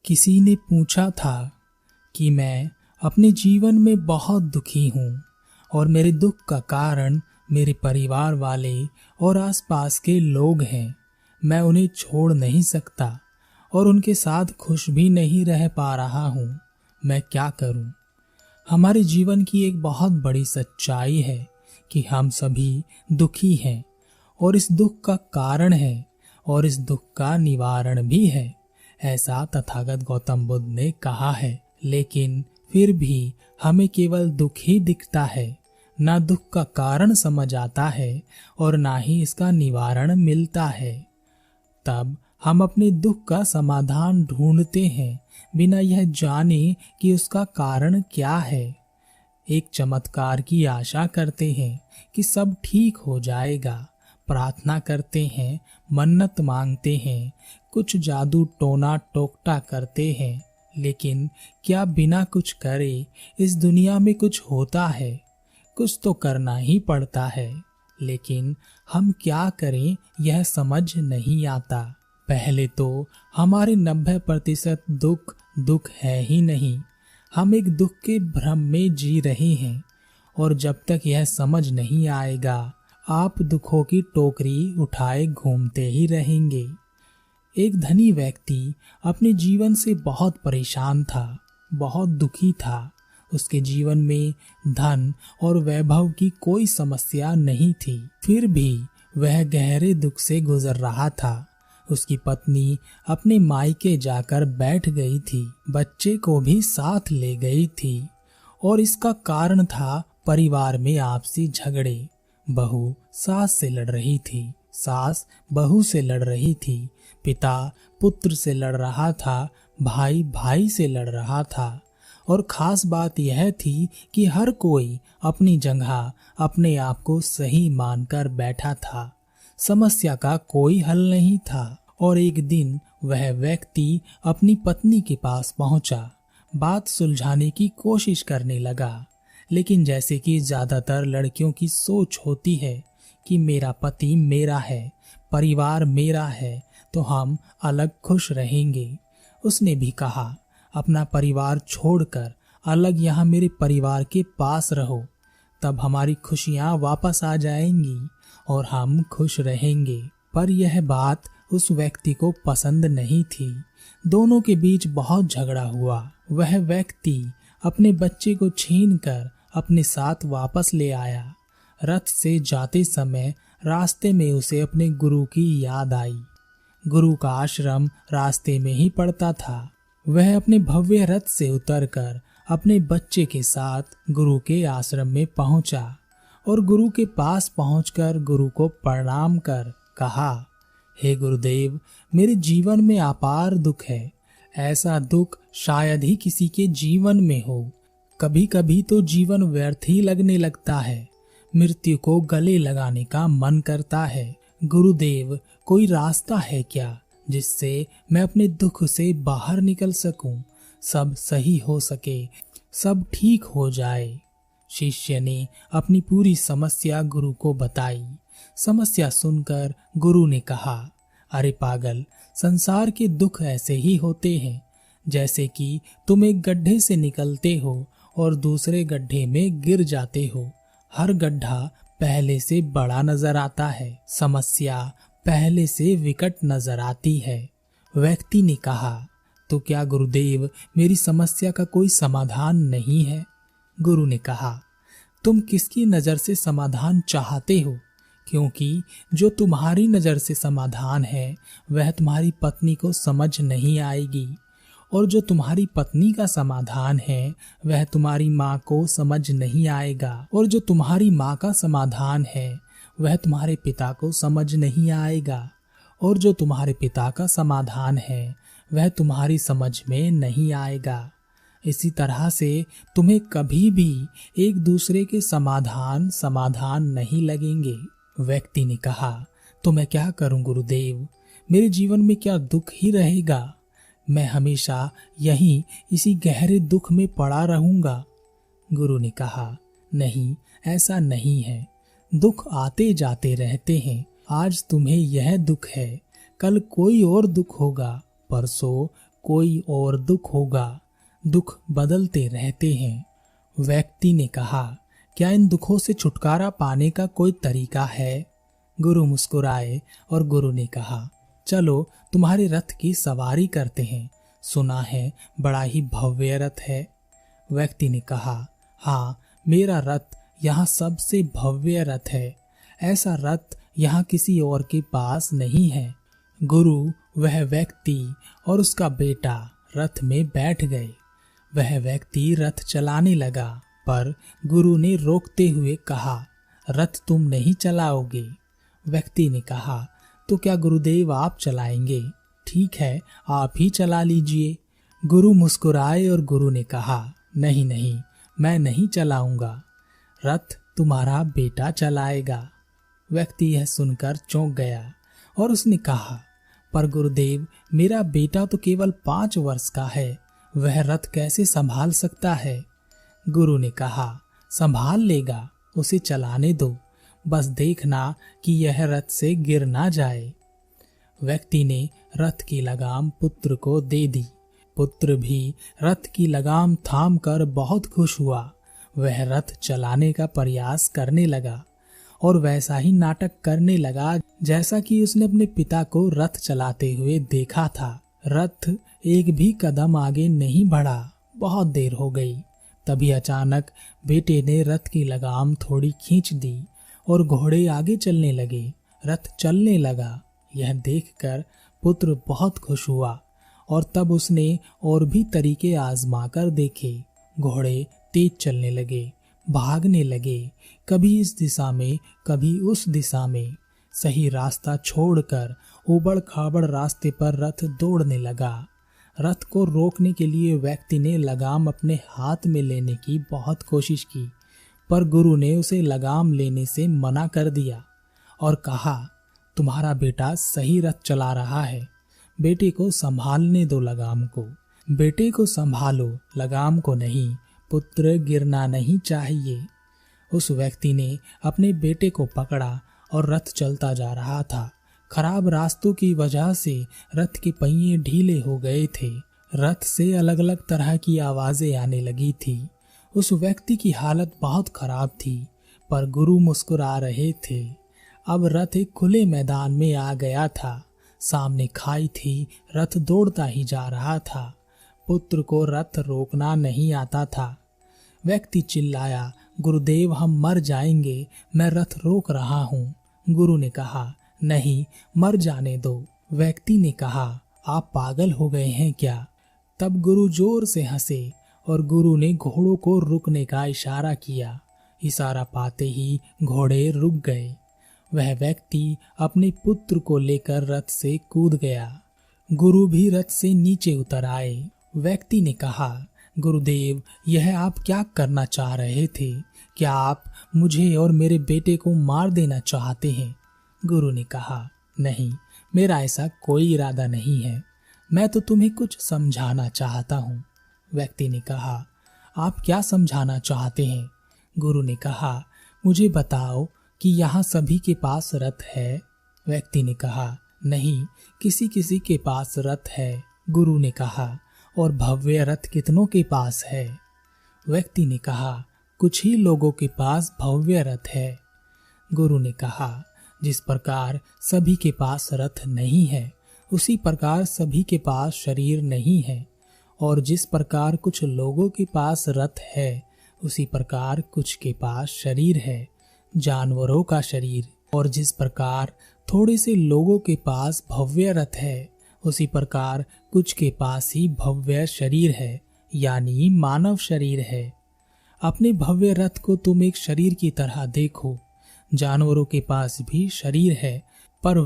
किसी ने पूछा था कि मैं अपने जीवन में बहुत दुखी हूँ और मेरे दुख का कारण मेरे परिवार वाले और आसपास के लोग हैं। मैं उन्हें छोड़ नहीं सकता और उनके साथ खुश भी नहीं रह पा रहा हूँ। मैं क्या करूँ? हमारे जीवन की एक बहुत बड़ी सच्चाई है कि हम सभी दुखी हैं और इस दुख का कारण है और इस दुख का निवारण भी है, ऐसा तथागत गौतम बुद्ध ने कहा है। लेकिन फिर भी हमें केवल दुख ही दिखता है, ना दुख का कारण समझ आता है और ना ही इसका निवारण मिलता है। तब हम अपने दुख का समाधान ढूंढते हैं बिना यह जाने कि उसका कारण क्या है। एक चमत्कार की आशा करते हैं कि सब ठीक हो जाएगा, प्रार्थना करते हैं, मन्नत मांगते हैं, कुछ जादू टोना टोकटा करते हैं। लेकिन क्या बिना कुछ करे इस दुनिया में कुछ होता है? कुछ तो करना ही पड़ता है, लेकिन हम क्या करें यह समझ नहीं आता। पहले तो हमारे 90% दुख है ही नहीं। हम एक दुख के भ्रम में जी रहे हैं और जब तक यह समझ नहीं आएगा आप दुखों की टोकरी उठाए घूमते ही रहेंगे। एक धनी व्यक्ति अपने जीवन से बहुत परेशान था, बहुत दुखी था। उसके जीवन में धन और वैभव की कोई समस्या नहीं थी, फिर भी वह गहरे दुख से गुजर रहा था। उसकी पत्नी अपने मायके जाकर बैठ गई थी, बच्चे को भी साथ ले गई थी और इसका कारण था परिवार में आपसी झगड़े। बहू सास से लड़ रही थी, सास बहू से लड़ रही थी, पिता पुत्र से लड़ रहा था, भाई भाई से लड़ रहा था। और खास बात यह थी कि हर कोई अपनी जगह अपने आप को सही मानकर बैठा था। समस्या का कोई हल नहीं था और एक दिन वह व्यक्ति अपनी पत्नी के पास पहुंचा, बात सुलझाने की कोशिश करने लगा। लेकिन जैसे कि ज्यादातर लड़कियों की सोच होती है कि मेरा पति मेरा है, परिवार मेरा है, तो हम अलग खुश रहेंगे। उसने भी कहा, अपना परिवार छोड़कर अलग यहाँ मेरे परिवार के पास रहो, तब हमारी खुशियाँ वापस आ जाएंगी और हम खुश रहेंगे। पर यह बात उस व्यक्ति को पसंद नहीं थी। दोनों के बीच बहुत झगड़ा हुआ। वह व्यक्ति अपने बच्चे को छीनकर अपने साथ वापस ले आया। रथ से जाते समय रास्ते में उसे अपने गुरु की याद आई। गुरु का आश्रम रास्ते में ही पड़ता था। वह अपने भव्य रथ से उतरकर अपने बच्चे के साथ गुरु के आश्रम में पहुंचा और गुरु के पास पहुंचकर गुरु को प्रणाम कर कहा, हे गुरुदेव, मेरे जीवन में अपार दुख है। ऐसा दुख शायद ही किसी के जीवन में हो। कभी कभी तो जीवन व्यर्थ ही लगने लगता है। मृत्यु को गले लगाने का मन करता है। गुरुदेव, कोई रास्ता है क्या जिससे मैं अपने दुख से बाहर निकल सकूं, सब सही हो सके, सब ठीक हो जाए। शिष्य ने अपनी पूरी समस्या गुरु को बताई। समस्या सुनकर गुरु ने कहा, अरे पागल, संसार के दुख ऐसे ही होते हैं। जैसे कि तुम एक गड्ढे से निकलते हो और दूसरे गड्ढे में गिर जाते हो। हर गड्ढा पहले से बड़ा नजर आता है, समस्या पहले से विकट नजर आती है। व्यक्ति ने कहा, तो क्या गुरुदेव मेरी समस्या का कोई समाधान नहीं है? गुरु ने कहा, तुम किसकी नजर से समाधान चाहते हो? क्योंकि जो तुम्हारी नजर से समाधान है वह तुम्हारी पत्नी को समझ नहीं आएगी और जो तुम्हारी पत्नी का समाधान है वह तुम्हारी माँ को समझ नहीं आएगा और जो तुम्हारी माँ का समाधान है वह तुम्हारे पिता को समझ नहीं आएगा और जो तुम्हारे पिता का समाधान है वह तुम्हारी समझ में नहीं आएगा। इसी तरह से तुम्हें कभी भी एक दूसरे के समाधान नहीं लगेंगे। व्यक्ति ने कहा, तो मैं क्या करूं गुरुदेव? मेरे जीवन में क्या दुख ही रहेगा? मैं हमेशा यहीं इसी गहरे दुख में पड़ा रहूंगा। गुरु ने कहा, नहीं, ऐसा नहीं है। दुख आते जाते रहते हैं। आज तुम्हें यह दुख है, कल कोई और दुख होगा, परसों कोई और दुख होगा। दुख बदलते रहते हैं। व्यक्ति ने कहा, क्या इन दुखों से छुटकारा पाने का कोई तरीका है? गुरु मुस्कुराए और गुरु ने कहा, चलो तुम्हारे रथ की सवारी करते हैं। सुना है बड़ा ही भव्य रथ है। व्यक्ति ने कहा, हाँ, मेरा रथ यहाँ सबसे भव्य रथ है। ऐसा रथ यहाँ किसी और के पास नहीं है। गुरु, वह व्यक्ति और उसका बेटा रथ में बैठ गए। वह व्यक्ति रथ चलाने लगा, पर गुरु ने रोकते हुए कहा, रथ तुम नहीं चलाओगे। व्यक्ति ने कहा, तो क्या गुरुदेव आप चलाएंगे? ठीक है, आप ही चला लीजिए। गुरु मुस्कुराए और गुरु ने कहा, नहीं नहीं, मैं नहीं चलाऊंगा, रथ तुम्हारा बेटा चलाएगा। व्यक्ति यह सुनकर चौंक गया और उसने कहा, पर गुरुदेव, मेरा बेटा तो केवल 5 वर्ष का है, वह रथ कैसे संभाल सकता है? गुरु ने कहा, संभाल लेगा, उसे चलाने दो, बस देखना कि यह रथ से गिर ना जाए। व्यक्ति ने रथ की लगाम पुत्र को दे दी। पुत्र भी रथ की लगाम थाम कर बहुत खुश हुआ। वह रथ चलाने का प्रयास करने लगा और वैसा ही नाटक करने लगा जैसा कि उसने अपने पिता को रथ चलाते हुए देखा था। रथ एक भी कदम आगे नहीं बढ़ा। बहुत देर हो गई। तभी अचानक बेटे ने रथ की लगाम थोड़ी खींच दी और घोड़े आगे चलने लगे। रथ चलने लगा। यह देखकर पुत्र बहुत खुश हुआ और तब उसने और भी तरीके आजमा कर देखे। घोड़े तेज चलने लगे, भागने लगे, कभी इस दिशा में कभी उस दिशा में। सही रास्ता छोड़कर उबड़ खाबड़ रास्ते पर रथ दौड़ने लगा। रथ को रोकने के लिए व्यक्ति ने लगाम अपने हाथ में लेने की बहुत कोशिश की, पर गुरु ने उसे लगाम लेने से मना कर दिया और कहा, तुम्हारा बेटा सही रथ चला रहा है, बेटे को संभालने दो लगाम को। बेटे को संभालो, लगाम को नहीं। पुत्र, गिरना नहीं चाहिए। उस व्यक्ति ने अपने बेटे को पकड़ा और रथ चलता जा रहा था। खराब रास्तों की वजह से रथ के पहिए ढीले हो गए थे। रथ से अलग अलग तरह की आवाजें आने लगी थी। उस व्यक्ति की हालत बहुत खराब थी, पर गुरु मुस्कुरा रहे थे। अब रथ एक खुले मैदान में आ गया था। सामने खाई थी, रथ दौड़ता ही जा रहा था। पुत्र को रथ रोकना नहीं आता था। व्यक्ति चिल्लाया, गुरुदेव, हम मर जाएंगे, मैं रथ रोक रहा हूँ। गुरु ने कहा, नहीं, मर जाने दो। व्यक्ति ने कहा, आप पागल हो गए हैं क्या? तब गुरु जोर से हंसे और गुरु ने घोड़ों को रुकने का इशारा किया। इशारा पाते ही घोड़े रुक गए। वह व्यक्ति अपने पुत्र को लेकर रथ से कूद गया। गुरु भी रथ से नीचे उतर आए। व्यक्ति ने कहा, गुरुदेव, यह आप क्या करना चाह रहे थे? क्या आप मुझे और मेरे बेटे को मार देना चाहते हैं? गुरु ने कहा, नहीं, मेरा ऐसा कोई इरादा नहीं है, मैं तो तुम्हें कुछ समझाना चाहता हूँ। व्यक्ति ने कहा, आप क्या समझाना चाहते हैं? गुरु ने कहा, मुझे बताओ कि यहाँ सभी के पास रथ है? व्यक्ति ने कहा, नहीं, किसी किसी के पास रथ है। गुरु ने कहा, और भव्य रथ कितनों के पास है? व्यक्ति ने कहा, कुछ ही लोगों के पास भव्य रथ है। गुरु ने कहा, जिस प्रकार सभी के पास रथ नहीं है, उसी प्रकार सभी के पास शरीर नहीं है, और जिस प्रकार कुछ लोगों के पास रथ है, उसी प्रकार कुछ के पास शरीर है, जानवरों का शरीर। और जिस प्रकार थोड़े से लोगों के पास भव्य रथ है, उसी प्रकार कुछ के पास ही भव्य शरीर है, यानी मानव शरीर है। अपने भव्य रथ को तुम एक शरीर की तरह देखो। जानवरों के पास भी शरीर है, पर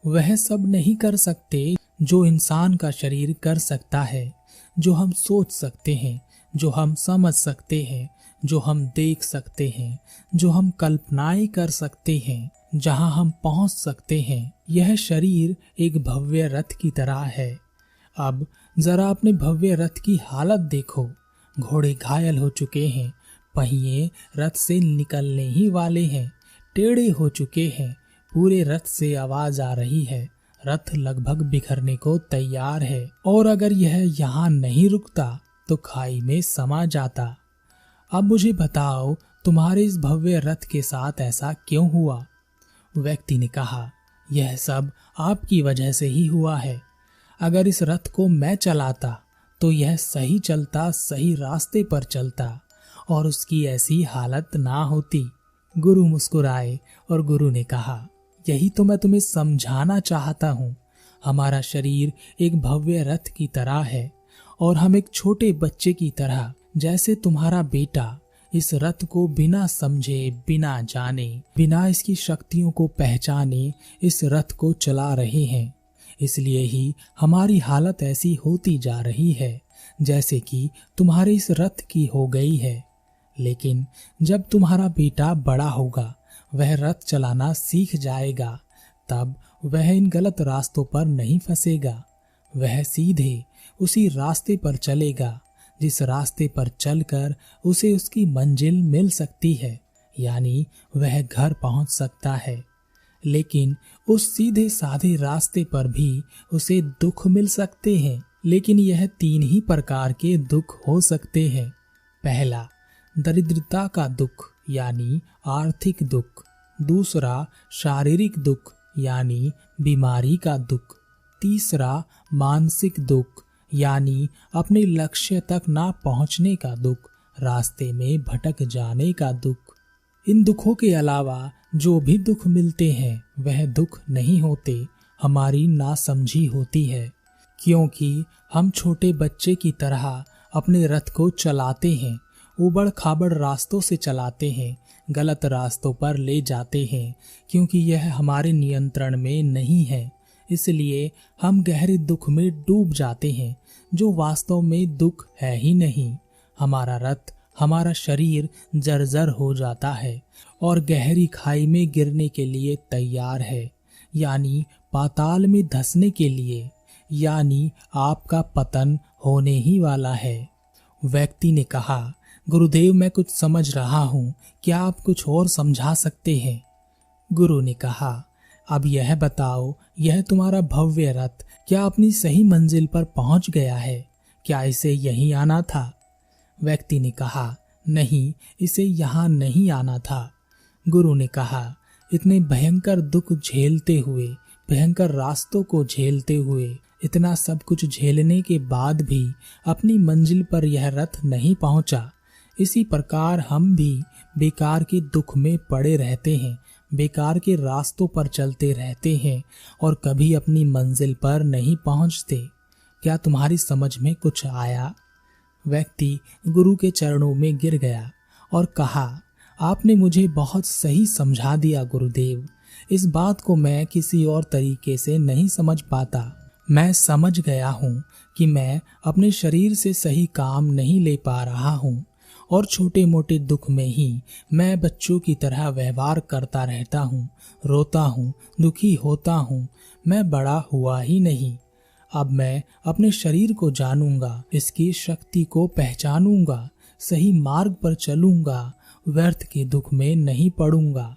वह सब नहीं कर सकते जो इंसान का शरीर कर सकता है, जो हम सोच सकते हैं, जो हम समझ सकते हैं, जो हम देख सकते हैं, जो हम कल्पनाएं कर सकते हैं, जहां हम पहुंच सकते हैं। यह शरीर एक भव्य रथ की तरह है। अब जरा अपने भव्य रथ की हालत देखो। घोड़े घायल हो चुके हैं, पहिए रथ से निकलने ही वाले हैं, टेढ़े हो चुके हैं, पूरे रथ से आवाज आ रही है, रथ लगभग बिखरने को तैयार है और अगर यह यहाँ नहीं रुकता तो खाई में समा जाता। अब मुझे बताओ, तुम्हारे इस भव्य रथ के साथ ऐसा क्यों हुआ? व्यक्ति ने कहा, यह सब आपकी वजह से ही हुआ है। अगर इस रथ को मैं चलाता तो यह सही चलता, सही रास्ते पर चलता और उसकी ऐसी हालत ना होती। गुरु मुस्कुराए और गुरु ने कहा, यही तो मैं तुम्हें समझाना चाहता हूँ। हमारा शरीर एक भव्य रथ की तरह है और हम एक छोटे बच्चे की तरह, जैसे तुम्हारा बेटा, इस रथ को बिना समझे, बिना जाने, बिना इसकी शक्तियों को पहचाने इस रथ को चला रहे हैं। इसलिए ही हमारी हालत ऐसी होती जा रही है जैसे कि तुम्हारे इस रथ की हो गई है। लेकिन जब तुम्हारा बेटा बड़ा होगा, वह रथ चलाना सीख जाएगा, तब वह इन गलत रास्तों पर नहीं फंसेगा। वह सीधे उसी रास्ते पर चलेगा जिस रास्ते पर चलकर उसे उसकी मंजिल मिल सकती है, यानी वह घर पहुंच सकता है। लेकिन उस सीधे साधे रास्ते पर भी उसे दुख मिल सकते हैं। लेकिन यह 3 ही प्रकार के दुख हो सकते हैं। पहला, दरिद्रता का दुख यानी आर्थिक दुख। दूसरा, शारीरिक दुख यानी बीमारी का दुख। तीसरा, मानसिक दुख यानी अपने लक्ष्य तक ना पहुंचने का दुख, रास्ते में भटक जाने का दुख। इन दुखों के अलावा जो भी दुख मिलते हैं वह दुख नहीं होते, हमारी नासमझी होती है। क्योंकि हम छोटे बच्चे की तरह अपने रथ को चलाते हैं, उबड़ खाबड़ रास्तों से चलाते हैं, गलत रास्तों पर ले जाते हैं, क्योंकि यह हमारे नियंत्रण में नहीं है। इसलिए हम गहरे दुख में डूब जाते हैं, जो वास्तव में दुख है ही नहीं। हमारा रथ, हमारा शरीर जर्जर हो जाता है और गहरी खाई में गिरने के लिए तैयार है, यानी पाताल में धंसने के लिए, यानी आपका पतन होने ही वाला है। व्यक्ति ने कहा, गुरुदेव मैं कुछ समझ रहा हूँ, क्या आप कुछ और समझा सकते हैं? गुरु ने कहा, अब यह बताओ, यह तुम्हारा भव्य रथ क्या अपनी सही मंजिल पर पहुंच गया है? क्या इसे यहीं आना था? व्यक्ति ने कहा, नहीं, इसे यहाँ नहीं आना था। गुरु ने कहा, इतने भयंकर दुख झेलते हुए, भयंकर रास्तों को झेलते हुए, इतना सब कुछ झेलने के बाद भी अपनी मंजिल पर यह रथ नहीं पहुंचा। इसी प्रकार हम भी बेकार के दुख में पड़े रहते हैं, बेकार के रास्तों पर चलते रहते हैं और कभी अपनी मंजिल पर नहीं पहुंचते। क्या तुम्हारी समझ में कुछ आया? व्यक्ति गुरु के चरणों में गिर गया और कहा, आपने मुझे बहुत सही समझा दिया गुरुदेव। इस बात को मैं किसी और तरीके से नहीं समझ पाता। मैं समझ गया हूँ कि मैं अपने शरीर से सही काम नहीं ले पा रहा हूँ और छोटे मोटे दुख में ही मैं बच्चों की तरह व्यवहार करता रहता हूँ, रोता हूँ, दुखी होता हूँ। मैं बड़ा हुआ ही नहीं। अब मैं अपने शरीर को जानूंगा, इसकी शक्ति को पहचानूंगा, सही मार्ग पर चलूंगा, व्यर्थ के दुख में नहीं पड़ूंगा।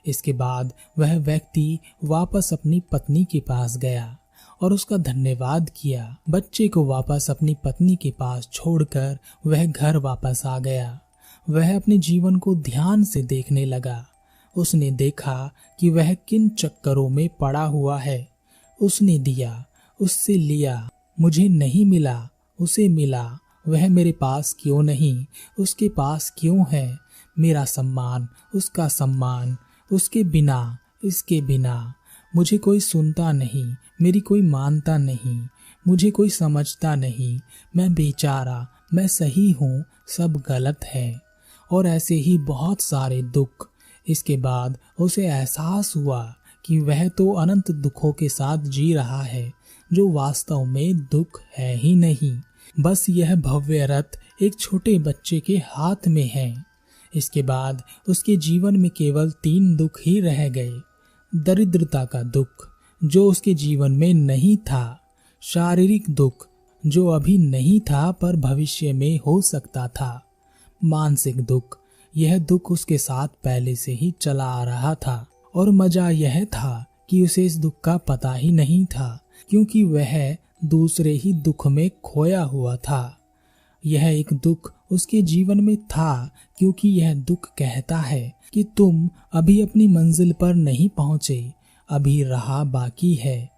इसके बाद वह व्यक्ति वापस अपनी पत्नी के पास गया और उसका धन्यवाद किया। बच्चे को वापस अपनी पत्नी के पास छोड़कर वह घर वापस आ गया। वह अपने जीवन को ध्यान से देखने लगा। उसने देखा कि वह किन चक्करों में पड़ा हुआ है। उसने दिया, उससे लिया, मुझे नहीं मिला, उसे मिला, वह मेरे पास क्यों नहीं, उसके पास क्यों है। मेरा सम्मान, उसका सम्मान, उसके बिना, इसके बिना। मुझे कोई सुनता नहीं, मेरी कोई मानता नहीं, मुझे कोई समझता नहीं। मैं बेचारा, मैं सही हूँ, सब गलत है। और ऐसे ही बहुत सारे दुख। इसके बाद उसे एहसास हुआ कि वह तो अनंत दुखों के साथ जी रहा है, जो वास्तव में दुख है ही नहीं। बस यह भव्य रथ एक छोटे बच्चे के हाथ में है। इसके बाद उसके जीवन में केवल 3 दुख ही रह गए। दरिद्रता का दुख, जो उसके जीवन में नहीं था। शारीरिक दुख, जो अभी नहीं था पर भविष्य में हो सकता था। मानसिक दुख, यह दुख उसके साथ पहले से ही चला आ रहा था। और मजा यह था कि उसे इस दुख का पता ही नहीं था, क्योंकि वह दूसरे ही दुख में खोया हुआ था। यह एक दुख उसके जीवन में था, क्योंकि यह दुख कहता है कि तुम अभी अपनी मंजिल पर नहीं पहुंचे, अभी राह बाकी है।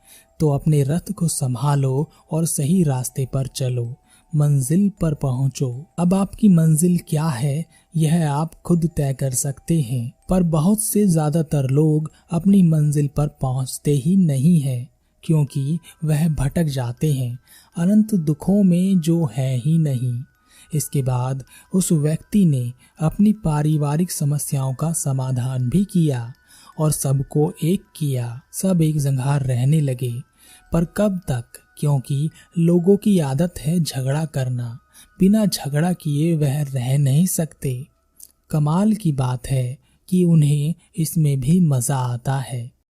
तो अपने रथ को संभालो और सही रास्ते पर चलो, मंजिल पर पहुंचो। अब आपकी मंजिल क्या है यह आप खुद तय कर सकते हैं, पर बहुत से ज्यादातर लोग अपनी मंजिल पर पहुंचते ही नहीं है, क्योंकि वह भटक जाते हैं अनंत दुखों में जो है ही नहीं। इसके बाद उस व्यक्ति ने अपनी पारिवारिक समस्याओं का समाधान भी किया और सबको एक किया। सब एक जगह रहने लगे, पर कब तक? क्योंकि लोगों की आदत है झगड़ा करना, बिना झगड़ा किए वह रह नहीं सकते। कमाल की बात है कि उन्हें इसमें भी मजा आता है।